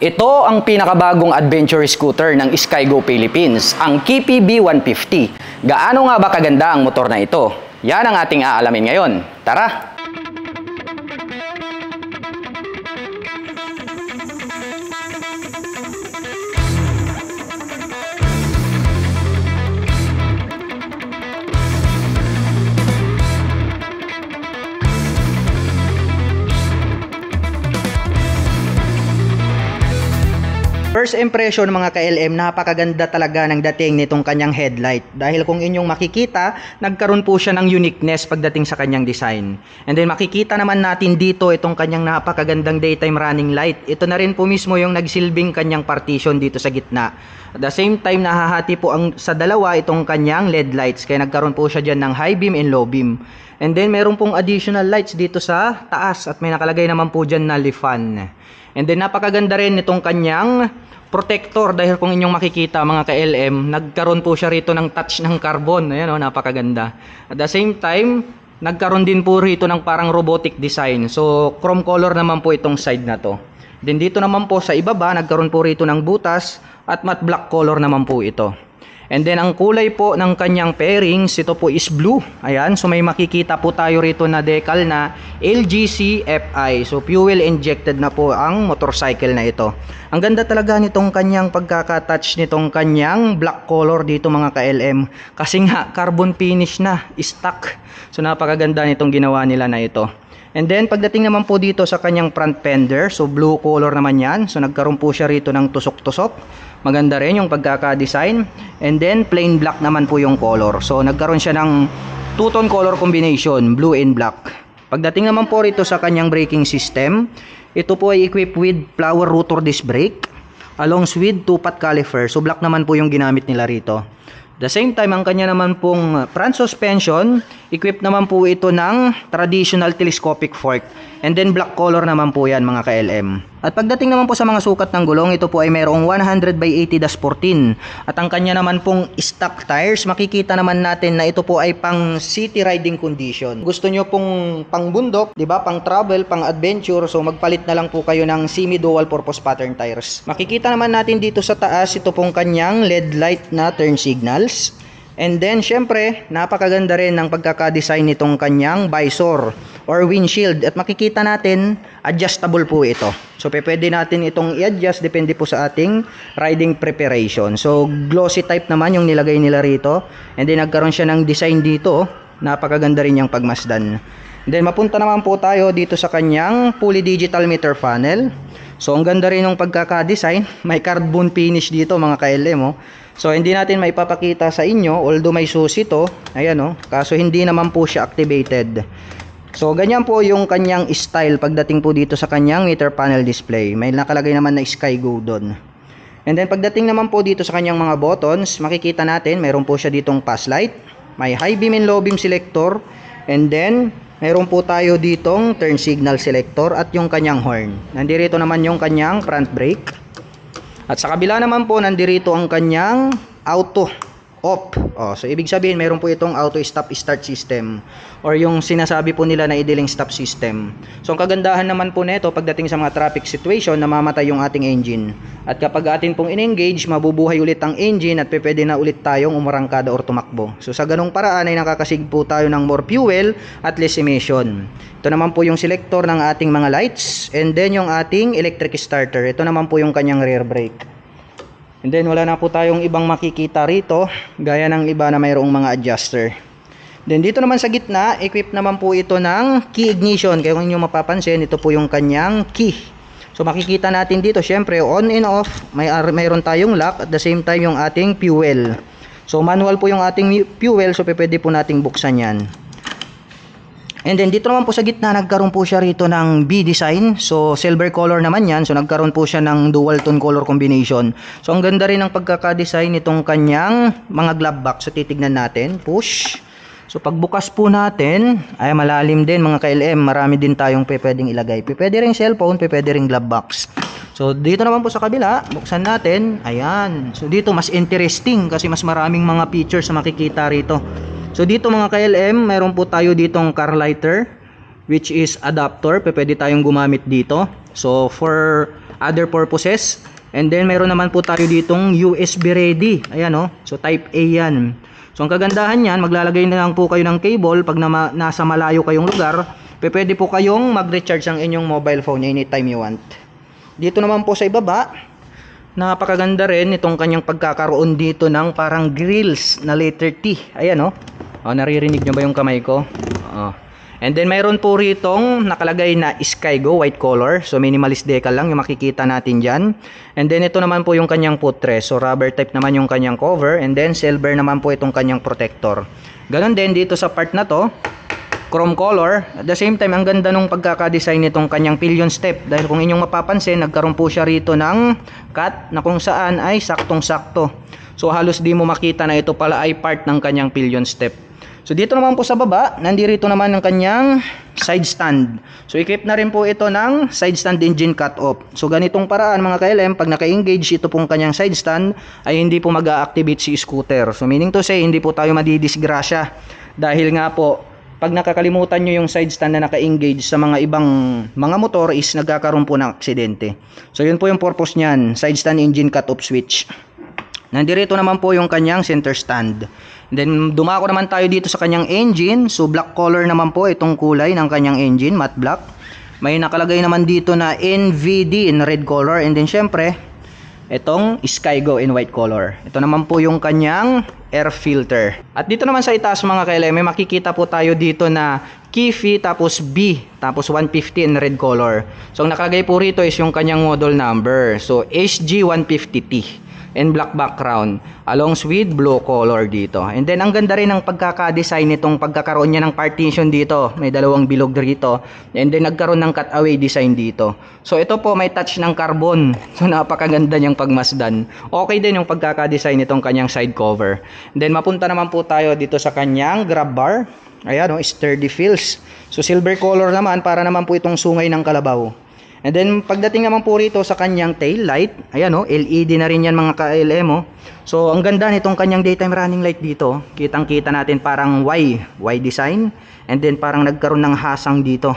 Ito ang pinakabagong adventure scooter ng Skygo Philippines, ang Kipi B150. Gaano nga ba kaganda ang motor na ito? Yan ang ating aalamin ngayon. Tara! First impression mga ka-LM, napakaganda talaga ng dating nitong kanyang headlight. Dahil kung inyong makikita, nagkaroon po siya ng uniqueness pagdating sa kanyang design. And then makikita naman natin dito itong kanyang napakagandang daytime running light. Ito na rin po mismo yung nagsilbing kanyang partition dito sa gitna. At the same time, nahahati po sa dalawa itong kanyang LED lights. Kaya nagkaroon po siya dyan ng high beam and low beam. And then meron pong additional lights dito sa taas at may nakalagay naman po dyan na leaf fan. And then napakaganda rin itong kanyang protector dahil kung inyong makikita mga ka-LM, nagkaroon po siya rito ng touch ng carbon. Ayan o, napakaganda. At the same time, nagkaroon din po rito ng parang robotic design. So, chrome color naman po itong side na to. Then dito naman po sa ibaba, nagkaroon po rito ng butas at matte black color naman po ito. And then ang kulay po ng kanyang pairings, ito po is blue. Ayan, so may makikita po tayo rito na decal na LGC FI. So fuel injected na po ang motorcycle na ito. Ang ganda talaga nitong kanyang pagkaka-touch nitong kanyang black color dito mga ka-LM. Kasi nga carbon finish na, stock. So napakaganda nitong ginawa nila na ito. And then pagdating naman po dito sa kanyang front fender, so blue color naman yan. So nagkaroon po siya rito ng tusok-tusok. Maganda rin yung pagkaka-design. And then plain black naman po yung color. So nagkaroon siya ng two-tone color combination, blue and black. Pagdating naman po rito sa kanyang braking system, ito po ay equipped with flower rotor disc brake along with two-pot caliper. So black naman po yung ginamit nila rito. The same time, ang kanya naman pong front suspension, equipped naman po ito ng traditional telescopic fork. And then black color naman po yan mga ka-LM. At pagdating naman po sa mga sukat ng gulong, ito po ay mayroong 100/80-14. At ang kanya naman pong stock tires, makikita naman natin na ito po ay pang city riding condition. Gusto nyo pong pang bundok, di ba? Pang travel, pang adventure, so magpalit na lang po kayo ng semi-dual purpose pattern tires. Makikita naman natin dito sa taas, ito pong kanyang LED light na turn signals. And then, syempre, napakaganda rin ng pagkakadesign nitong kanyang visor or windshield. At makikita natin, adjustable po ito. So, pwede natin itong i-adjust depende po sa ating riding preparation. So, glossy type naman yung nilagay nila rito. And then, nagkaroon siya ng design dito. Napakaganda rin yung pagmasdan. And then, mapunta naman po tayo dito sa kanyang fully digital meter panel. So, ang ganda rin ng pagkakadesign. May carbon finish dito mga ka-LM. So, hindi natin maipapakita sa inyo. Although may susi to. Ayan o. Kaso, hindi naman po siya activated. So, ganyan po yung kanyang style pagdating po dito sa kanyang meter panel display. May nakalagay naman na Skygo doon. And then, pagdating naman po dito sa kanyang mga buttons, makikita natin, mayroon po siya ditong pass light. May high beam and low beam selector. And then, mayroon po tayo ditong turn signal selector at yung kanyang horn. Nandito naman yung kanyang front brake. At sa kabila naman po, nandito ang kanyang auto off. So ibig sabihin, mayroon po itong auto stop start system or yung sinasabi po nila na idling stop system. So ang kagandahan naman po nito pagdating sa mga traffic situation, namamatay yung ating engine. At kapag atin pong in-engage, mabubuhay ulit ang engine at pwede na ulit tayong umarangkada or tumakbo. So sa ganung paraan ay nakakasig po tayo ng more fuel at less emission. Ito naman po yung selector ng ating mga lights and then yung ating electric starter. Ito naman po yung kanyang rear brake. And then wala na po tayong ibang makikita rito gaya ng iba na mayroong mga adjuster. Then dito naman sa gitna, equipped naman po ito ng key ignition. Kaya kung inyo mapapansin, ito po yung kanyang key. So makikita natin dito, syempre on and off, mayroon tayong lock at the same time yung ating fuel. So manual po yung ating fuel, so pwede po nating buksan yan. And then dito naman po sa gitna, nagkaroon po siya rito ng B design. So silver color naman yan. So nagkaroon po siya ng dual tone color combination. So ang ganda rin ng pagkaka-design nitong kanyang mga glove box. So titignan natin, push. So pagbukas po natin, ay malalim din mga ka-LM. Marami din tayong pwedeng ilagay. Pwede ring cellphone, pwede ring glove box. So dito naman po sa kabila, buksan natin. Ayan. So dito mas interesting kasi mas maraming mga features na makikita rito. So dito mga ka-LM, mayroon po tayo ditong car lighter which is adapter. Pwede tayong gumamit dito. So for other purposes. And then meron naman po tayo ditong USB ready. Ayan oh. So type A yan. So ang kagandahan niyan, maglalagay na lang po kayo ng cable pag nasa malayo kayong lugar. Pwede po kayong mag-recharge ang inyong mobile phone anytime you want. Dito naman po sa ibaba, napakaganda rin itong kanyang pagkakaroon dito ng parang grills na letter T. Ayan oh. Oh, naririnig nyo ba yung kamay ko? Oh. And then mayroon po ritong nakalagay na Skygo white color. So minimalist decal lang yung makikita natin dyan. And then ito naman po yung kanyang footrest. So rubber type naman yung kanyang cover. And then silver naman po itong kanyang protector. Ganon din dito sa part na to, chrome color. At the same time, ang ganda nung pagkakadesign nitong kanyang pillion step. Dahil kung inyong mapapansin, nagkaroon po siya rito ng cut na kung saan ay saktong-sakto. So halos di mo makita na ito pala ay part ng kanyang pillion step. So dito naman po sa baba, nandirito naman ang kanyang side stand. So equip na rin po ito ng side stand engine cut-off. So ganitong paraan mga ka-LM, pag naka-engage ito pong kanyang side stand, ay hindi po mag-a-activate si scooter. So meaning to say, hindi po tayo madidisgrasya. Dahil nga po, pag nakakalimutan nyo yung side stand na naka-engage sa mga ibang mga motor is nagkakaroon po ng aksidente. So yun po yung purpose niyan, side stand engine cut-off switch. Nandirito naman po yung kanyang center stand. Then dumako naman tayo dito sa kanyang engine. So black color naman po itong kulay ng kanyang engine, matte black. May nakalagay naman dito na NVD in red color. And then syempre, itong Skygo in white color. Ito naman po yung kanyang air filter. At dito naman sa itaas mga ka-LM, may makikita po tayo dito na Kifi tapos B tapos 150 in red color. So ang nakalagay po rito is yung kanyang model number. So SG150T and black background along with blue color dito. And then ang ganda rin ng pagkaka-design nitong pagkakaroon niya ng partition dito. May dalawang bilog rito. And then nagkaroon ng cutaway design dito. So ito po may touch ng carbon. So napakaganda niyang pagmasdan. Okay din yung pagkaka-design nitong kanyang side cover. And then mapunta naman po tayo dito sa kanyang grab bar. Ayan oh, sturdy feels. So silver color naman para naman po itong sungay ng kalabaw. And then pagdating naman po rito sa kanyang tail light, ayan oh, LED na rin yan mga ka-LM oh. So ang ganda nitong kanyang daytime running light dito. Kitang-kita natin parang Y design, and then parang nagkaroon ng hasang dito.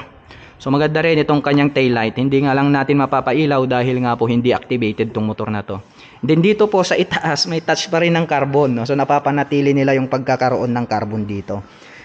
So maganda rin itong kanyang tail light. Hindi nga lang natin mapapailaw dahil nga po hindi activated tong motor na to. And then dito po sa itaas may touch pa rin ng carbon no? So napapanatili nila yung pagkakaroon ng carbon dito.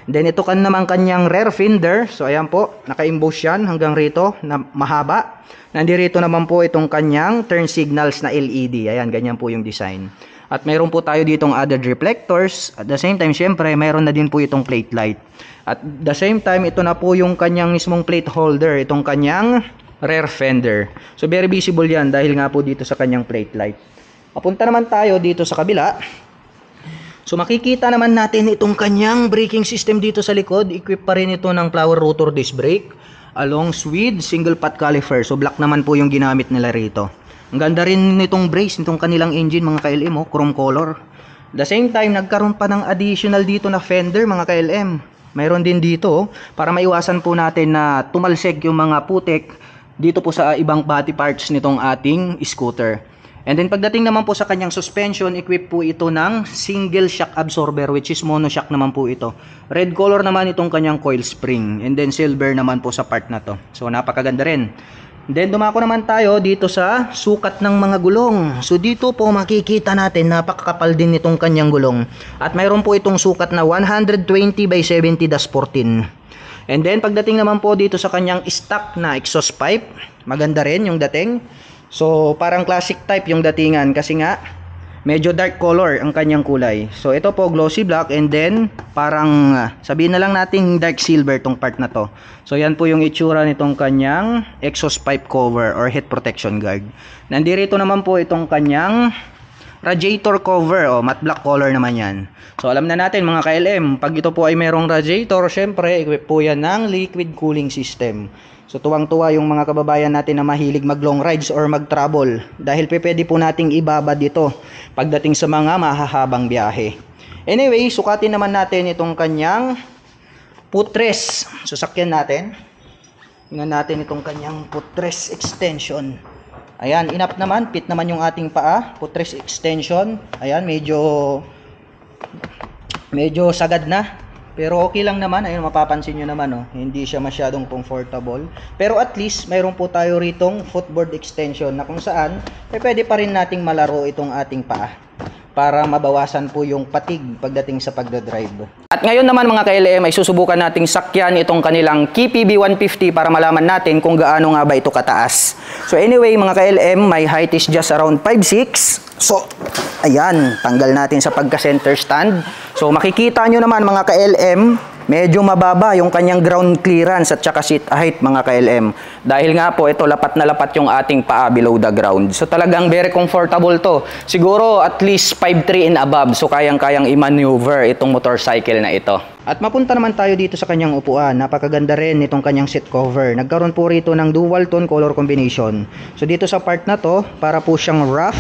Then ito kan naman kanyang rear fender. So ayan po, naka-emboss yan hanggang rito na mahaba. Nandirito naman po itong kanyang turn signals na LED. Ayan, ganyan po yung design. At mayroon po tayo ditong other reflectors. At the same time, syempre, mayroon na din po itong plate light. At the same time, ito na po yung kanyang mismong plate holder. Itong kanyang rear fender. So very visible yan dahil nga po dito sa kanyang plate light. Papunta naman tayo dito sa kabila. So makikita naman natin itong kanyang braking system dito sa likod. Equip pa rin ito ng flower rotor disc brake along with single pot caliper. So black naman po yung ginamit nila rito. Ang ganda rin nitong brace nitong kanilang engine mga ka-LM oh, chrome color. The same time nagkaroon pa ng additional dito na fender mga ka-LM. Mayroon din dito oh, para maiwasan po natin na tumalsik yung mga putek dito po sa ibang body parts nitong ating scooter. And then pagdating naman po sa kanyang suspension, equip po ito ng single shock absorber which is mono shock naman po ito. Red color naman itong kanyang coil spring, and then silver naman po sa part na to. So napakaganda rin. And then dumako naman tayo dito sa sukat ng mga gulong. So dito po makikita natin napakakapal din itong kanyang gulong. At mayroon po itong sukat na 120 by 70-14. And then pagdating naman po dito sa kanyang stock na exhaust pipe, maganda rin yung dating. So parang classic type yung datingan kasi nga medyo dark color ang kanyang kulay. So ito po glossy black, and then parang sabihin na lang nating dark silver tong part na to. So yan po yung itsura nitong kanyang exhaust pipe cover or head protection guard. Nandirito naman po itong kanyang radiator cover, matte black color naman yan. So alam na natin mga ka-LM, pag ito po ay merong radiator, syempre equip po yan ng liquid cooling system. So tuwang-tuwa yung mga kababayan natin na mahilig mag long rides or mag travel dahil pwede po nating ibabad dito pagdating sa mga mahahabang biyahe. Anyway, sukatin naman natin itong kanyang footrest. Susakyan natin. Tingnan natin itong kanyang footrest extension. Ayan, enough naman, fit naman yung ating paa. Footrest extension. Ayan, medyo sagad na. Pero okay lang naman, ayun mapapansin nyo naman, oh, hindi siya masyadong comfortable. Pero at least mayroon po tayo ritong footboard extension na kung saan pwede pa rin nating malaro itong ating paa para mabawasan po yung patig pagdating sa pagdadrive. At ngayon naman mga ka-LM ay susubukan nating sakyan itong kanilang Kipi B150 para malaman natin kung gaano nga ba ito kataas. So anyway mga ka-LM, my height is just around 5'6". So ayan, tanggal natin sa pagka-center stand. So makikita nyo naman mga ka-LM, medyo mababa yung kanyang ground clearance at saka seat height mga ka-LM. Dahil nga po ito lapat na lapat yung ating paa below the ground. So talagang very comfortable to. Siguro at least 5'3" and above. So kayang-kayang i-maneuver itong motorcycle na ito. At mapunta naman tayo dito sa kanyang upuan. Napakaganda rin nitong kanyang seat cover. Nagkaroon po rito ng dual tone color combination. So dito sa part na to, para po siyang rough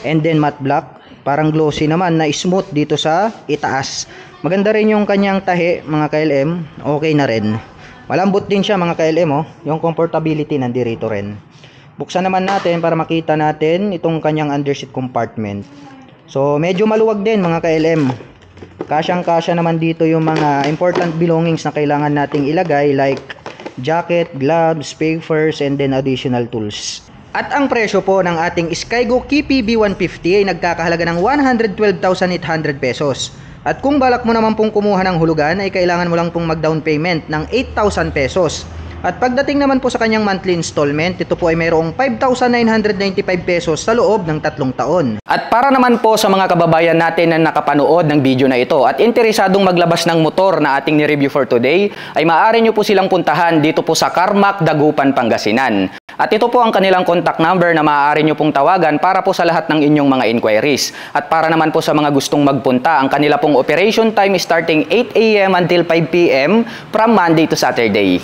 and then matte black. Parang glossy naman na smooth dito sa itaas. Maganda rin yung kanyang tahi mga ka-LM. Okay na rin. Malambot din siya mga ka-LM. Oh. Yung comfortability nandirito rin. Buksan naman natin para makita natin itong kanyang underseat compartment. So medyo maluwag din mga ka-LM. Kasyang-kasya naman dito yung mga important belongings na kailangan nating ilagay like jacket, gloves, papers, and then additional tools. At ang presyo po ng ating Skygo Kipi B150 ay nagkakahalaga ng 112,800 pesos. At kung balak mo naman pong kumuha ng hulugan ay kailangan mo lang pong mag-down payment ng 8,000 pesos. At pagdating naman po sa kanyang monthly installment, ito po ay mayroong 5,995 pesos sa loob ng 3 taon. At para naman po sa mga kababayan natin na nakapanood ng video na ito at interesadong maglabas ng motor na ating ni-review for today, ay maaari nyo po silang puntahan dito po sa Carmack, Dagupan, Pangasinan. At ito po ang kanilang contact number na maaari nyo pong tawagan para po sa lahat ng inyong mga inquiries. At para naman po sa mga gustong magpunta, ang kanila pong operation time is starting 8 AM until 5 PM from Monday to Saturday.